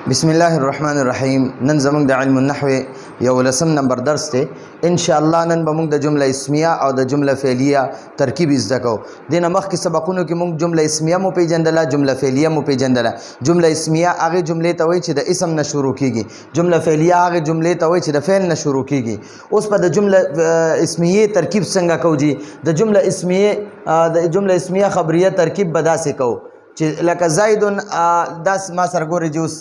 بسم الله الرحمن الرحیم. نن زموږ د علم النحو یو لسم نمبر درس دی. ان شاء الله نن به موږ د جمله اسمیه او د جمله فعلیه ترکیب زده کوو. دینه مخکې سبقونو کې موږ جمله اسمیه مو پیژندله، جمله فعلیه مو پیژندله. جمله اسمیه هغه جملې ته وایي چې د اسم نه شروع کیږي. جمله فعلیه هغه جملې ته وایي چې د فعل نه شروع کیږي. اوس په د جمله اسمیه ترکیب څنګه کوو جی؟ د جمله اسمیه خبریه ترکیب به داسې کوو چې لکه زیدون، داس ما سره ګورې جوس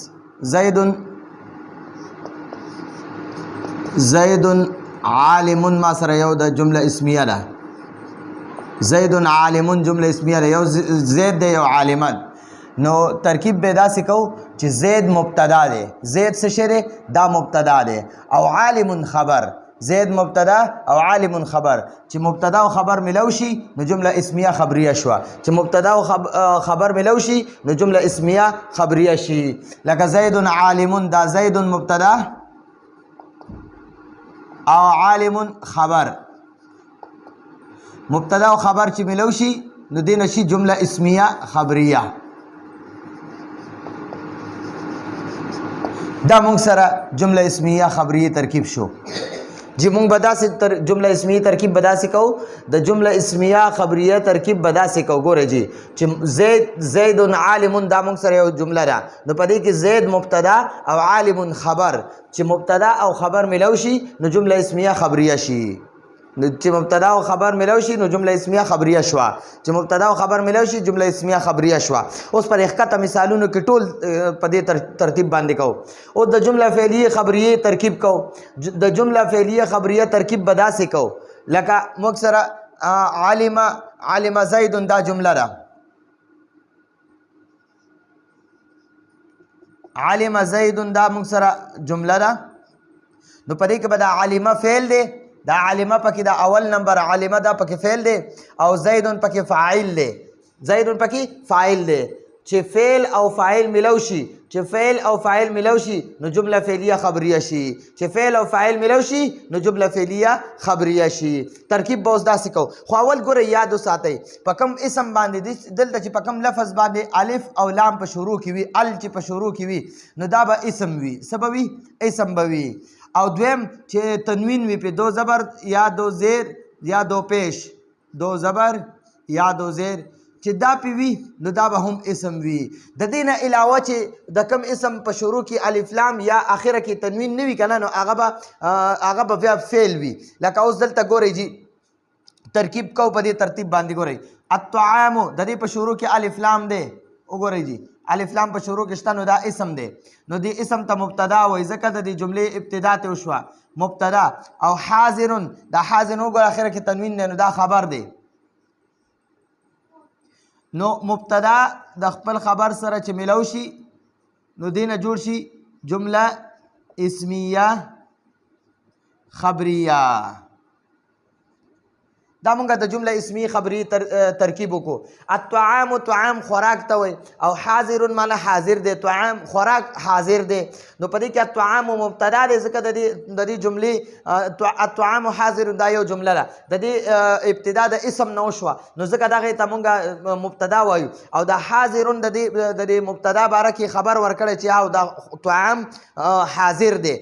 زیدون عالم، ما سره یو د جمله اسمیه ده. زیدون عالم جمله اسمیه ده، یو زید ده یو عالمان. نو ترکیب به داسې کو چې زید مبتدا ده، زید څه شی ده؟ دا مبتدا ده، او عالم خبر. زید مبتدا او عالم خبر. چې مبتدا او خبر ملو شي نو جمله اسمیه خبریه شو. چې مبتدا او خبر ملو شي نو جمله اسمیه خبریه شي. لکه زید عالم، دا زید مبتدا او عالم خبر. مبتدا او خبر چې ملو شي نو دینه شي جمله اسمیه خبریه. دا مونږ سره جمله اسمیه خبریه ترکیب شو. جی مونږ به داسې جمله اسمیه ترکیب به داسې کوو. د جمله اسمیه خبریه ترکیب به داسې کوو. ګوره جی چې زید عالم دا مونږ سره یو جمله ده، نو په دې کې زید مبتدا او عالم خبر. چې مبتدا او خبر ملو شي نو جمله اسمیه خبریه شي. چې مبتدا او خبر ملو شي نو جمله اسمیه خبریه شوه. چې مبتدا او خبر ملو شي جمله اسمیه خبریه شوه. اوس پر اخکته مثالونو کې ټول په دې ترتیب باندې کوو. او د جمله فعلیه خبریه ترکیب کوو. د جمله فعلیه خبریه ترکیب به داسې کوو لکه موږ سره علم زید دا جمله ده. علم زید دا موږ سره جمله ده. نو په دې کې به دا علمه فعل دی، دا عالمه پکې دا اول نمبر عالمه دا پکې فعل دی، او زیدون پکې فاعل دی. زیدون پکې فاعل دی. چې فعل او فاعل ملو شي، چې فعل او فاعل ملو شي نو جمله فعلیه خبریه شي. چې فعل او فاعل ملو شي نو جمله فعلیه خبریه شي. ترکیب به اوس داسې کوو. خو اول ګوره یاد وساتئ په کوم اسم باندې دلته چې په کوم لفظ باندې الف او لام په شروع کې وي، ال چې په شروع کې وي نو دا به اسم وي. څه به وي؟ اسم به وي. او دویم چې تنوین وي په دو زبر یا دو زیر یا دو پیش، دو زبر یا دو زیر چې دا پی وي نو دا به هم اسم وي. د دې نه علاوه چې د کم اسم په شروع کې الف لام یا اخره کې تنوین نه وي کنه نو هغه به بیا فعل وي. لکه اوس دلته ګورئ جی ترکیب کو په دې ترتیب باندې ګورئ. الطعام د دې په شروع کې الف لام دی. وګورئ جی الف لام په شروع کې شته نو دا اسم دی. نو دې اسم ته مبتدا وایي ځکه د دې جملې ابتدا ته وشوه مبتدا. او حاضرون دا حاضر وګوره اخره کې تنوین دی نو دا خبر دی. نو مبتدا د خپل خبر سره چې ملو شي نو دینه جوړ شي جمله اسمیه خبریه. دا مونږه د جمله اسمی خبری ترکیب وکړو. الطعام طعام خوراک ته وایي، او حاضر معنا حاضر دی، طعام خوراک حاضر دی. نو په دې کې الطعام مبتدا دی ځکه د دې جملې الطعام حاضر دا یو جمله ده. د دې ابتدا د اسم نه وشوه نو ځکه دغې ته مونږه مبتدا وایو. او دا حاضرون د دې مبتدا باره کې خبر ورکړی چې او دا طعام حاضر دی.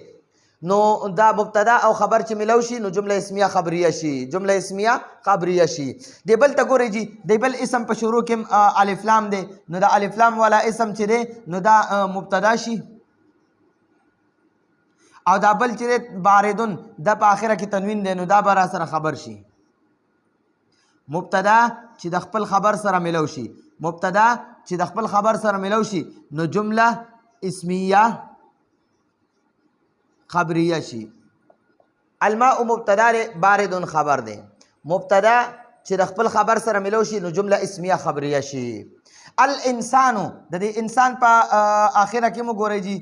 نو دا مبتدا او خبر چې ملو شي نو جمله اسمیه خبریه شي. جمله اسمیه خبریه شي. دی بل ته ګورئ جی دی بل اسم په شروع کې الف لام دی نو دا الف لام والا اسم چې دی نو دا مبتدا شي. او دا بل چې باردون دا په آخره کې تنوین دی نو دا به را سره خبر شي. مبتدا چې د خپل خبر سره ملو شي، مبتدا چې د خپل خبر سره ملو شي نو جمله اسمیه خبریه شي. الماء مبتدا باردون خبر دی. مبتدا چې د خپل خبر سره ملو شي نو جمله اسمیه خبریه شي. الانسانو د دې انسان په آخره کې مو ګورئ جی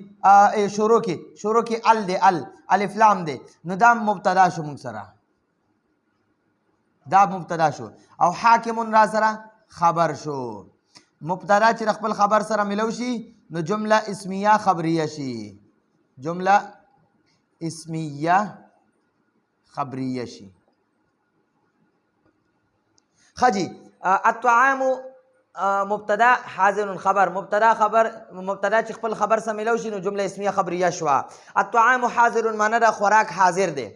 شروع کې ال دی، الف لام دی نو دا مبتدا شو مونږ سره، دا مبتدا شو. او حاکمون را سره خبر شو. مبتدا چې د خپل خبر سره ملو شي نو جمله اسمیه خبریه شي. جمله اسمیه خبریه شي. خجی الطعام مبتدا حاضر خبر مبتدا چې خپل خبر سره ملو شي نو جمله اسمیه خبریه شوه. الطعام حاضر معنی دا خوراک حاضر دی.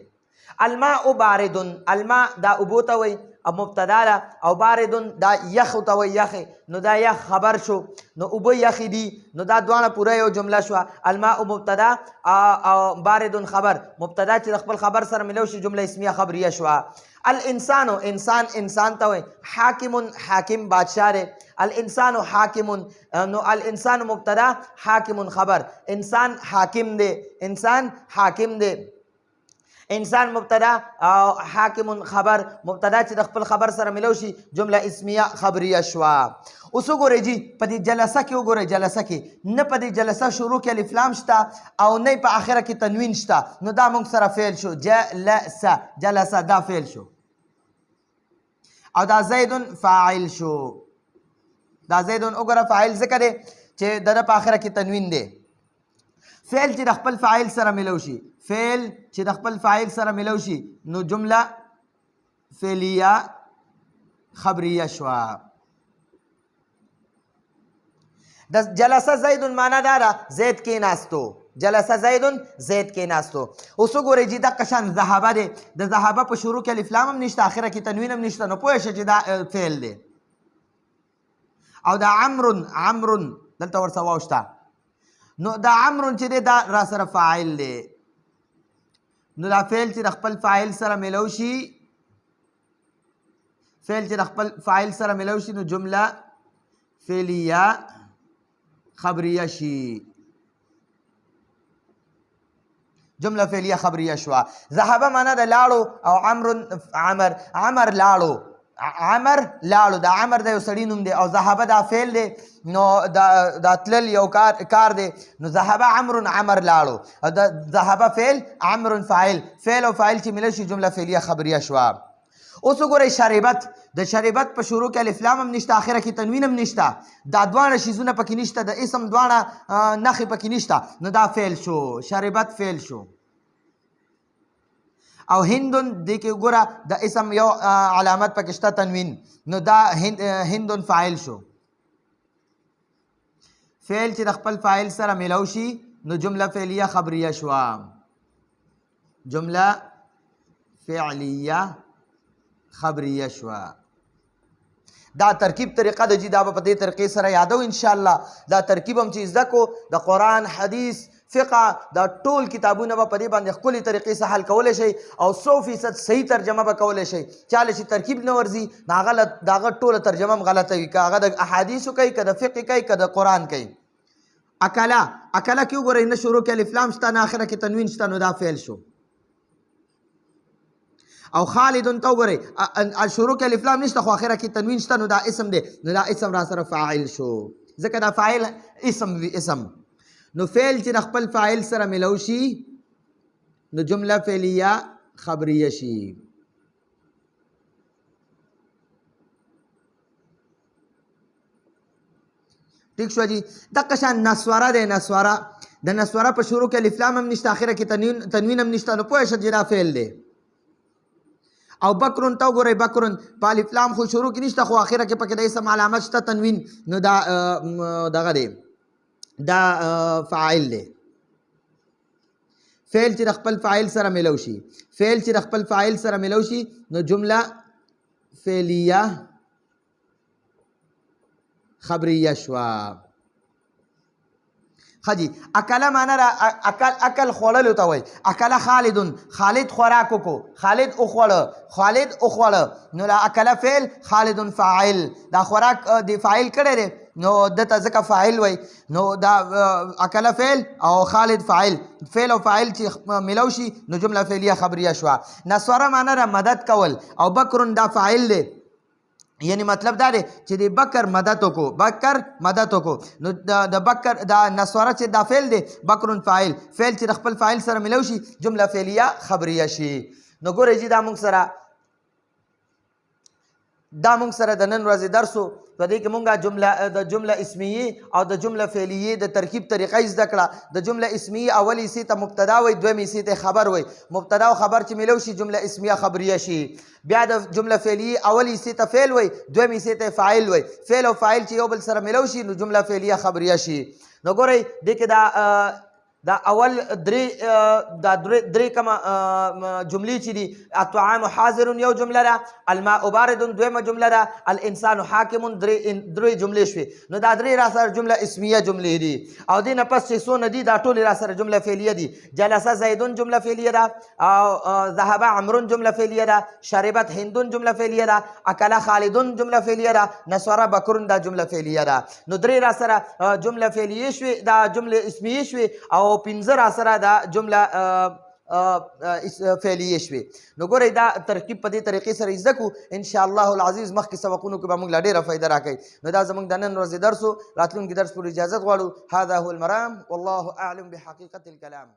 الماء بارد الماء دا اوبو ته وایي او مبتدا ده او باردون دا یخ ته وایي یخې نو دا یخ خبر شو نو اوبه یخې دي نو دا دواړه پوره یو جمله شوه. الماء مبتدا او باردون خبر مبتدا چې د خپل خبر سره ملو شي جمله اسمیه خبریه شوه. الانسان انسان ته وایي. حاکم حاکم بادشاه دی. الانسان حاکم نو الانسان مبتدا حاکم خبر انسان حاکم دی انسان مبتدا او حاکم خبر مبتدا چې د خپل خبر سره ملو شي جمله اسمیه خبریه شوه. اوس وګورئ جی په دې جلسه کې وګورئ جلسه کې نه په دې جلسه شروع کې الف لام شته او نه په آخره کې تنوین شته نو دا موږ سره فعل شو. جلسه دا فعل شو او دا زید فاعل شو. دا زید وګوره فاعل ځکه دی چې د په آخره کې تنوین دی. فعل چې د خپل فاعل سره ملو شي نو جمله فعلیه خبریه شوه. د جلسه زید معنا دا ده زید کېناستو. زید کېناستو. اوس وګورئ چې دقه شان ذهبه دی د ذهبه په شروع کې الف لام هم نشته آخره کې تنوین هم نشته نو پوه شه چې دا فعل دی. او دا عمرو دلته ورسره واو شته نو دا عمرو چې دی دا را سره فاعل دی نو دا فعل چې د خپل فاعل سره ملو شي نو جمله فعلیه خبریه شي. جمله فعلیه خبریه شوه. ذهبه معنا د لاړو او عمر لاړو دا عمر د یو سړي نوم دی او ذهبه دا فعل دی نو دا تلل یو کار دی نو ذهبه عمر لاړو او دا ذهبه فعل عمر فاعل او فاعل چې ملو شي جمله فعلیه خبریه شوه. اوس وګورئ د شربت په شروع کې الف لام هم نشته آخره کې تنوین هم نشته دا دواړه شیزونه پکې نشته د اسم دواړه نښې پکې نشته نو دا فعل شو. شربت فعل شو. او هندون دې کې وګوره د اسم یو علامت پکې شته تنوین نو دا هندون فاعل شو. فعل چې د خپل فاعل سره ملو شي نو جمله فعلیه خبریه شوه. جمله فعلیه خبریه شوه. دا ترکیب طریقه د جی دا په دې طریقې سره یادو ان شاء الله. دا ترکیب هم چې زده کو د قرآن حدیث فقه دا ټول کتابونه به په دې باندې ښکلې طریقې سره حل کولی شئ او 100% صحیح ترجمه به کولی شئ. چاله چې ترکیب نه ورځي نو هغه د هغه ټوله ترجمه هم غلطه وي که هغه د احادیثو کوي که د فقه کوي که د قرآن کوي. اکله کې وګورئ نه شروع کې الف لام شته نه آخره کې تنوین شته نو دا فعل شو. او خالدون ته وګورئ شروع کې الف لام نشته خو آخره کې تنوین شته نو دا اسم دی نو دا اسم را سره فاعل شو ځکه دا فاعل اسم نو فعل چې د خپل فاعل سره ملو شي نو جمله فعلیه خبریه شي. ٹھیک شو جی. دقه شان نسواره دی. د نسواره په شروع کې الف لام هم نشته آخره کې تنوین هم نشته نو پوه شه چې دا فعل دی. او بکرون ته وګورئ بکرون په الف لام خو شروع کې نشته خو آخره کې پکې د اسم علامت شته تنوین نو دا دغه دی دا فاعل دی. فعل چې د خپل فاعل سره ملو شي نو جمله فعلیه خبریه شوه. خجی اکل معنا را اکل خوړلو ته وایي. اکل خالد خوراک وکړو خالد وخوړه نو دا اکل فعل خالد فاعل دا خوراک دی فاعل کړی دی نو دته ځکه فاعل وایي نو دا اکل فعل او خالد فاعل او فاعل چې ملو شي نو جمله فعلیه خبریه شوه. نسواره معنا را مدد کول او بکرون دا فاعل دی یعنی مطلب دا دی چې د بکر مدد وکړو نو د بکر دا نسواره چې دا فعل دی بکرون فاعل چې د خپل فاعل سره ملو شي جمله فعلیه خبریه شي. نو ګورئ چې دا موږ سره دا مونږ سره د نن ورځې درس و په دې کې مونږه د جمله اسمیه او د جمله فعلیه د ترکیب طریقه زده کړه د جمله اسمیه اول حصې ته مبتدا وایي دویم حصې ته خبر وایي مبتدا او خبر چې ملو شي جمله اسمیه خبریه شي بیا د جمله فعلیه اول حصې ته فعل وایي دویم حصې ته فاعل وایي فعل او فاعل چې یو بل سره ملو شي نو جمله فعلیه خبریه شي نو ګورئ دې کې دا اول درې کما جملې چې دي الطعام حاضر یو جمله ده الماء بارد دویمه جمله ده الانسان حاکم درې جملې شوې نو دا درې را سره جمله اسمیه جملې دي او دې نه پس چې څونه دي دا ټولې را سره جمله فعلیه دي جلس زیدون جمله فعلیه ده او ذهب عمرو جمله فعلیه ده شربت هندون جمله فعلیه ده اکل خالدون جمله فعلیه ده نصر بکر دا جمله فعلیه ده نو درې را سره جمله فعلیه شوې دا جمله اسمیه شوې او پنځه را سره دا جمله فعلیه شوې نو ګورئ دا ترکیب په دې طریقې سره زده کړو ان شاء الله العزیز مخکې سبقونو کې به موږ لا ډېره فایده راکوي نو دا زموږ د نن ورځې درس و راتلونکي درس پورې اجازت غواړو هذا هو المرام والله اعلم بحقیقت الکلام